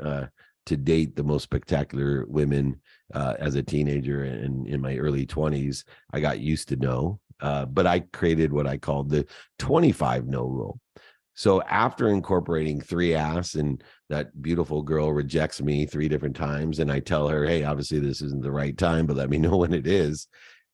to date the most spectacular women as a teenager and in my early 20s. I got used to no, but I created what I called the 25 no rule. So after incorporating 3 asks, and that beautiful girl rejects me 3 different times, and I tell her, hey, obviously this isn't the right time, but let me know when it is.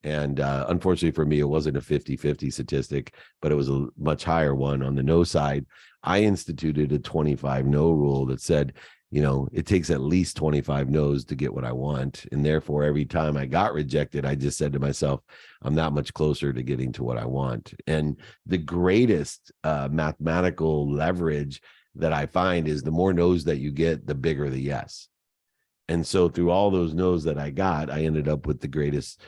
And unfortunately for me, it wasn't a 50-50 statistic, but it was a much higher one on the no side. I instituted a 25 no rule that said, you know, it takes at least 25 no's to get what I want. And therefore, every time I got rejected, I just said to myself, I'm that much closer to getting to what I want. And the greatest mathematical leverage that I find is the more no's that you get, the bigger the yes. And so through all those no's that I got, I ended up with the greatest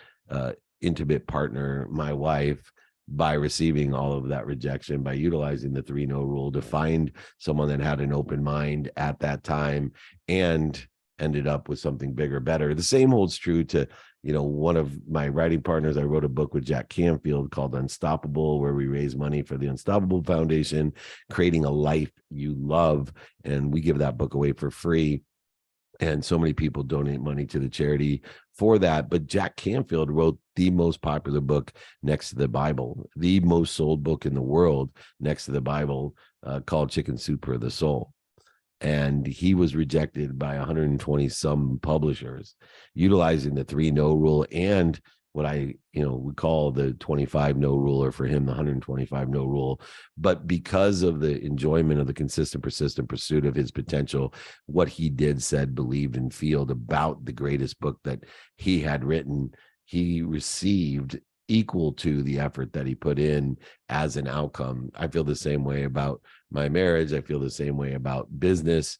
intimate partner, my wife, by receiving all of that rejection, by utilizing the 3 no rule to find someone that had an open mind at that time and ended up with something bigger, better. The same holds true to, you know, one of my writing partners. I wrote a book with Jack Canfield called Unstoppable, where we raise money for the Unstoppable Foundation, creating a life you love. And we give that book away for free. And so many people donate money to the charity for that. But Jack Canfield wrote the most popular book next to the Bible, the most sold book in the world next to the Bible, called Chicken Soup for the Soul. And he was rejected by 120 some publishers, utilizing the 3 no rule and what I, would call the 25 no rule, or for him, the 125 no rule. But because of the enjoyment of the consistent, persistent pursuit of his potential, what he did, said, believed, and felt about the greatest book that he had written, he received equal to the effort that he put in as an outcome. I feel the same way about my marriage. I feel the same way about business,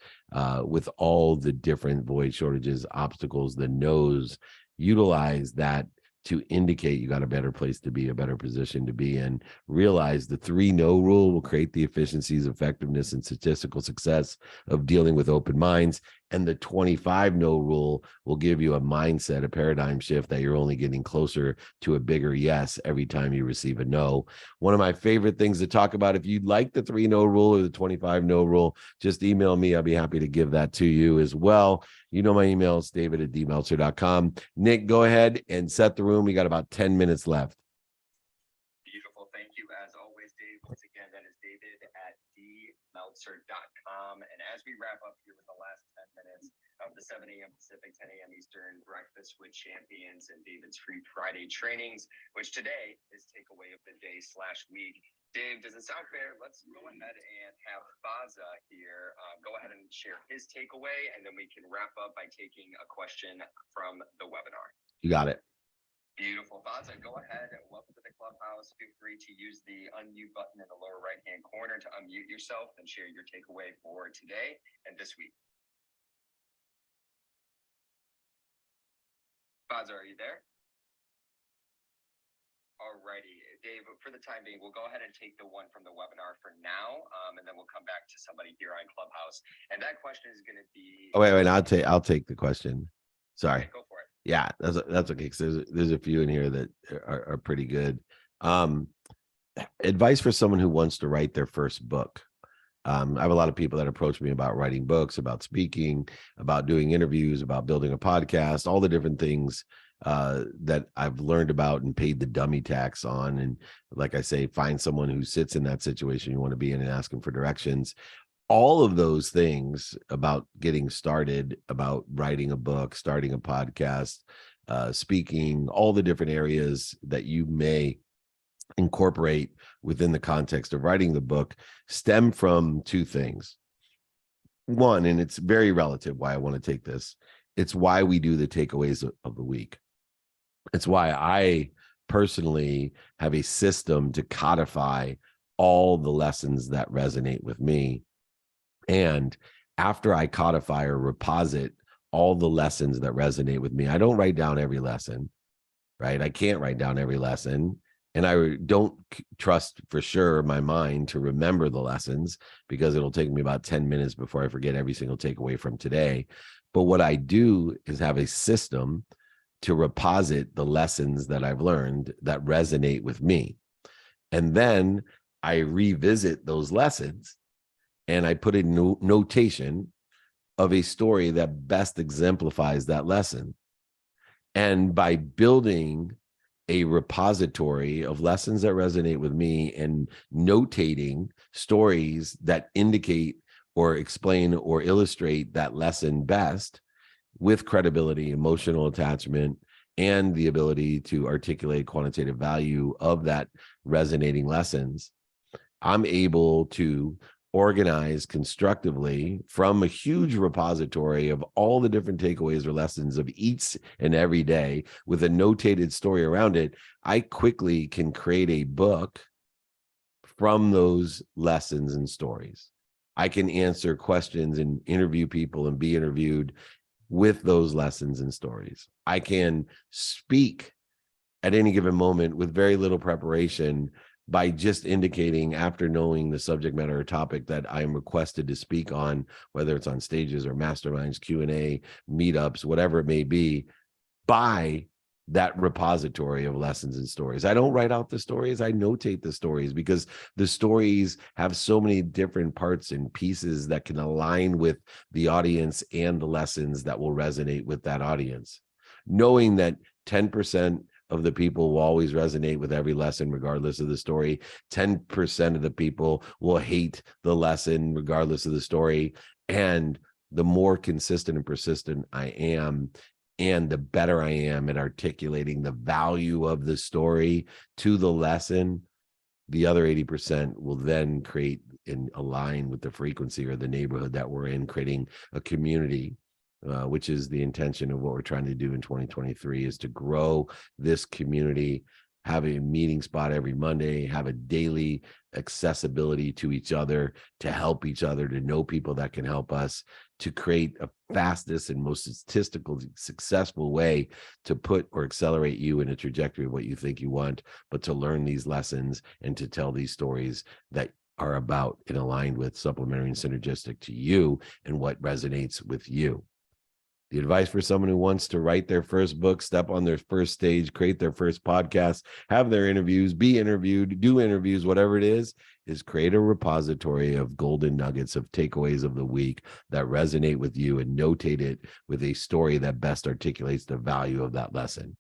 with all the different void shortages, obstacles, the no's. Utilize that to indicate you got a better place to be, a better position to be in. Realize the 3 no rule will create the efficiencies, effectiveness, and statistical success of dealing with open minds. And the 25 no rule will give you a mindset, a paradigm shift that you're only getting closer to a bigger yes every time you receive a no. One of my favorite things to talk about, if you'd like the 3 no rule or the 25 no rule, just email me. I'll be happy to give that to you as well. You know my email is david@dmeltzer.com. Nick, go ahead and set the room. We got about 10 minutes left. Beautiful. Thank you as always, Dave. Once again, that is david@dmeltzer.com. And as we wrap up here with the last 10 minutes of the 7 a.m. Pacific, 10 a.m. Eastern Breakfast with Champions and David's Free Friday trainings, which today is takeaway of the day/week. Dave, does it sound fair? Let's go ahead and have Faza here go ahead and share his takeaway, and then we can wrap up by taking a question from the webinar. You got it. Beautiful. Faza, go ahead. Welcome to the clubhouse. Feel free to use the unmute button in the lower right-hand corner to unmute yourself and share your takeaway for today and this week. Faza, are you there? Alrighty, Dave, for the time being, we'll go ahead and take the one from the webinar for now, and then we'll come back to somebody here on Clubhouse. And that question is going to be... Oh, wait, I'll take the question. Sorry. Okay, go for it. Yeah, that's okay. Because there's a few in here that are pretty good. Advice for someone who wants to write their first book. I have a lot of people that approach me about writing books, about speaking, about doing interviews, about building a podcast, all the different things that I've learned about and paid the dummy tax on. And like I say, find someone who sits in that situation you want to be in and ask them for directions. all of those things about getting started, about writing a book, starting a podcast, speaking, all the different areas that you may incorporate within the context of writing the book stem from two things. One, and it's very relative why I want to take this, it's why we do the takeaways of the week. It's why I personally have a system to codify all the lessons that resonate with me. And after I codify or reposit all the lessons that resonate with me, I don't write down every lesson, right? I can't write down every lesson. And I don't trust for sure my mind to remember the lessons, because it'll take me about 10 minutes before I forget every single takeaway from today. But what I do is have a system to reposit the lessons that I've learned that resonate with me. And then I revisit those lessons and I put a notation of a story that best exemplifies that lesson. And by building a repository of lessons that resonate with me and notating stories that indicate or explain or illustrate that lesson best with credibility, emotional attachment, and the ability to articulate quantitative value of that resonating lessons, I'm able to organize constructively from a huge repository of all the different takeaways or lessons of each and every day with a notated story around it. I quickly can create a book from those lessons and stories. I can answer questions and interview people and be interviewed with those lessons and stories. I can speak at any given moment with very little preparation by just indicating, after knowing the subject matter or topic that I am requested to speak on, whether it's on stages or masterminds, Q&A, meetups, whatever it may be, by that repository of lessons and stories. I don't write out the stories, I notate the stories, because the stories have so many different parts and pieces that can align with the audience and the lessons that will resonate with that audience. Knowing that 10% of the people will always resonate with every lesson, regardless of the story. 10% of the people will hate the lesson, regardless of the story. And the more consistent and persistent I am, and the better I am at articulating the value of the story to the lesson, the other 80% will then create and align with the frequency or the neighborhood that we're in, creating a community, which is the intention of what we're trying to do in 2023, is to grow this community, have a meeting spot every Monday, have a daily accessibility to each other, to help each other, to know people that can help us, to create a fastest and most statistical successful way to put or accelerate you in a trajectory of what you think you want, but to learn these lessons and to tell these stories that are about and aligned with, supplementary and synergistic to you and what resonates with you. The advice for someone who wants to write their first book, step on their first stage, create their first podcast, have their interviews, be interviewed, do interviews, whatever it is create a repository of golden nuggets of takeaways of the week that resonate with you and notate it with a story that best articulates the value of that lesson.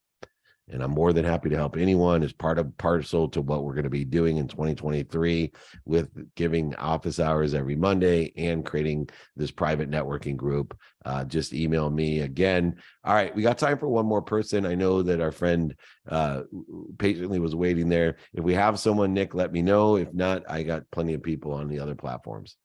And I'm more than happy to help anyone as parcel to what we're going to be doing in 2023 with giving office hours every Monday and creating this private networking group. Just email me again. All right, we got time for one more person. I know that our friend patiently was waiting there. If we have someone, Nick, let me know. If not, I got plenty of people on the other platforms.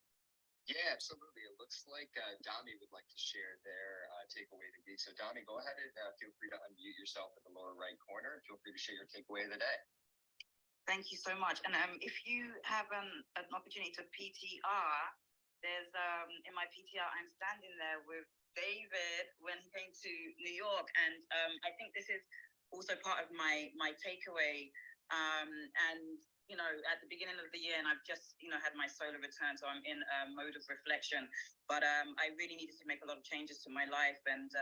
Yeah, absolutely. It looks like Dami would like to share their takeaway of the week. So Dami, go ahead and feel free to unmute yourself in the lower right corner. Feel free to share your takeaway of the day. Thank you so much. And if you have an opportunity to PTR, there's in my PTR, I'm standing there with David when he came to New York, and I think this is also part of my takeaway. And you know, at the beginning of the year, and I've just had my solar return, so I'm in a mode of reflection. But I really needed to make a lot of changes to my life, and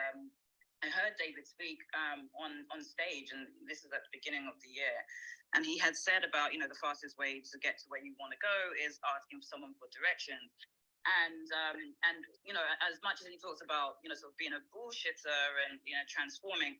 I heard David speak on stage, and this is at the beginning of the year. And he had said about, the fastest way to get to where you want to go is asking someone for direction. And as much as he talks about, sort of being a bullshitter and, transforming,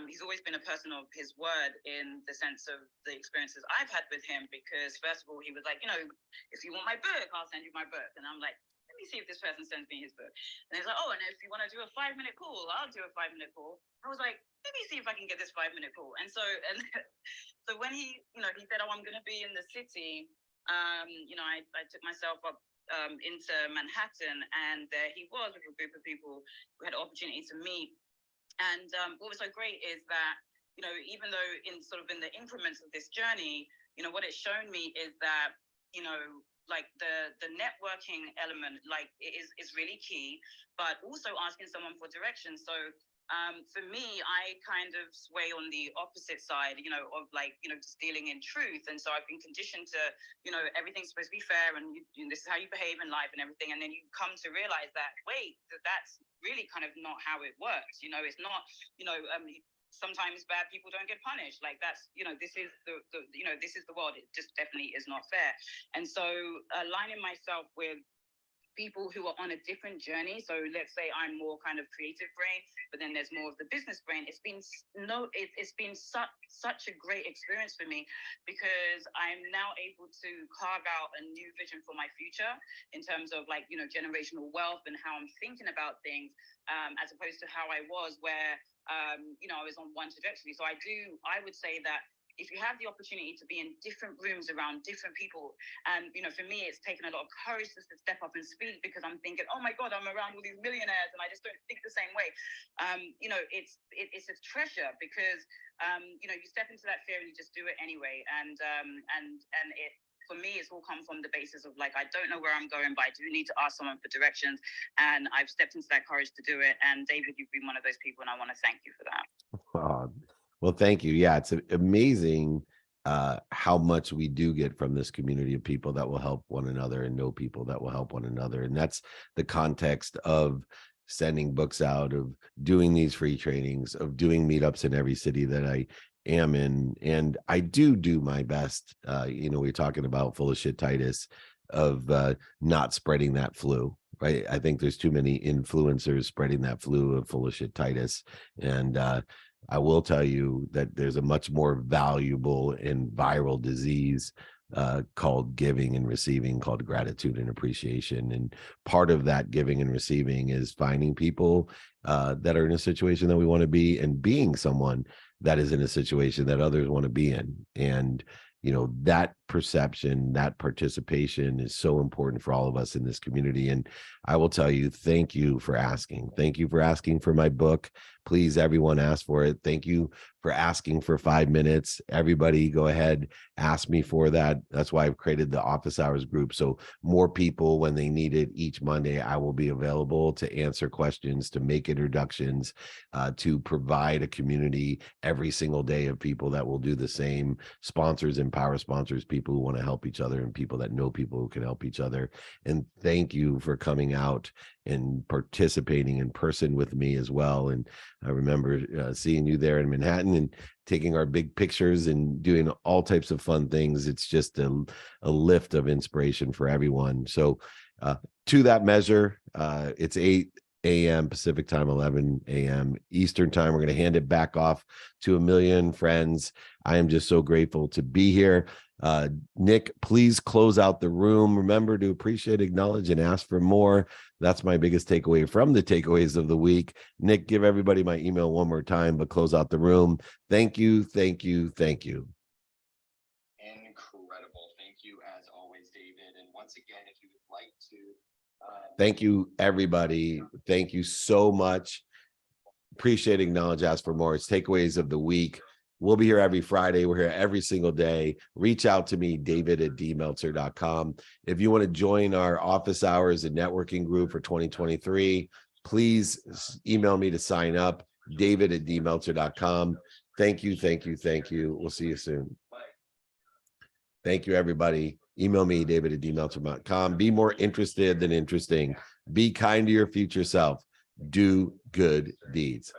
he's always been a person of his word in the sense of the experiences I've had with him, because first of all, he was like, if you want my book, I'll send you my book. And I'm like, me see if this person sends me his book. And he's like, oh, and if you want to do a 5-minute call, I'll do a 5-minute call. I was like, let me see if I can get this 5-minute call. And so when he, he said, oh, I'm going to be in the city, I took myself up into Manhattan, and there he was with a group of people who had the opportunity to meet. And what was so great is that, even though in the increments of this journey, what it's shown me is that, like the networking element, like is really key, but also asking someone for direction. So for me, I kind of sway on the opposite side, of just dealing in truth. And so I've been conditioned to, everything's supposed to be fair, and this is how you behave in life and everything. And then you come to realize that, wait, that's really kind of not how it works. It's not, sometimes bad people don't get punished. Like that's, this is this is the world. It just definitely is not fair. And so aligning myself with people who are on a different journey. So let's say I'm more kind of creative brain, but then there's more of the business brain. It's been such a great experience for me, because I'm now able to carve out a new vision for my future in terms of generational wealth and how I'm thinking about things, as opposed to how I was, where I was on one trajectory. So I would say that if you have the opportunity to be in different rooms around different people, and for me, it's taken a lot of courage to step up and speak, because I'm thinking, oh my God, I'm around all these millionaires and I just don't think the same way. It's a treasure, because you step into that fear and you just do it anyway. And it, for me, it's all come from the basis of I don't know where I'm going, but I do need to ask someone for directions. And I've stepped into that courage to do it. And David, you've been one of those people, and I want to thank you for that. Well, thank you. Yeah, it's amazing how much we do get from this community of people that will help one another, and know people that will help one another. And that's the context of sending books out, of doing these free trainings, of doing meetups in every city that I am in. And I do my best. We're talking about full of shit Titus, of not spreading that flu. Right. I think there's too many influencers spreading that flu of full of shit Titus. And I will tell you that there's a much more valuable and viral disease called giving and receiving, called gratitude and appreciation. And part of that giving and receiving is finding people that are in a situation that we want to be, and being someone that is in a situation that others want to be in. And that perception, that participation is so important for all of us in this community. And I will tell you, thank you for asking. Thank you for asking for my book. Please, everyone, ask for it. Thank you for asking for 5 minutes. Everybody go ahead, ask me for that. That's why I've created the office hours group. So more people, when they need it, each Monday, I will be available to answer questions, to make introductions, to provide a community every single day of people that will do the same. Sponsors, empower sponsors, people who want to help each other, and people that know people who can help each other. And thank you for coming out and participating in person with me as well. And I remember seeing you there in Manhattan and taking our big pictures and doing all types of fun things. It's just a lift of inspiration for everyone. So to that measure, it's 8 a.m. Pacific time, 11 a.m. Eastern time. We're going to hand it back off to Amelia. Friends, I am just so grateful to be here. Nick, please close out the room. Remember to appreciate, acknowledge, and ask for more. That's my biggest takeaway from the takeaways of the week. Nick, give everybody my email one more time, but close out the room. Thank you, thank you, thank you. Incredible. Thank you as always, David. And once again, if you would like to thank you, everybody. Thank you so much. Appreciate, acknowledge, ask for more. It's takeaways of the week. We'll be here every Friday. We're here every single day. Reach out to me, david@dmeltzer.com. If you want to join our office hours and networking group for 2023, please email me to sign up, david@dmeltzer.com. Thank you, thank you, thank you. We'll see you soon. Thank you, everybody. Email me, david@dmeltzer.com. Be more interested than interesting. Be kind to your future self. Do good deeds.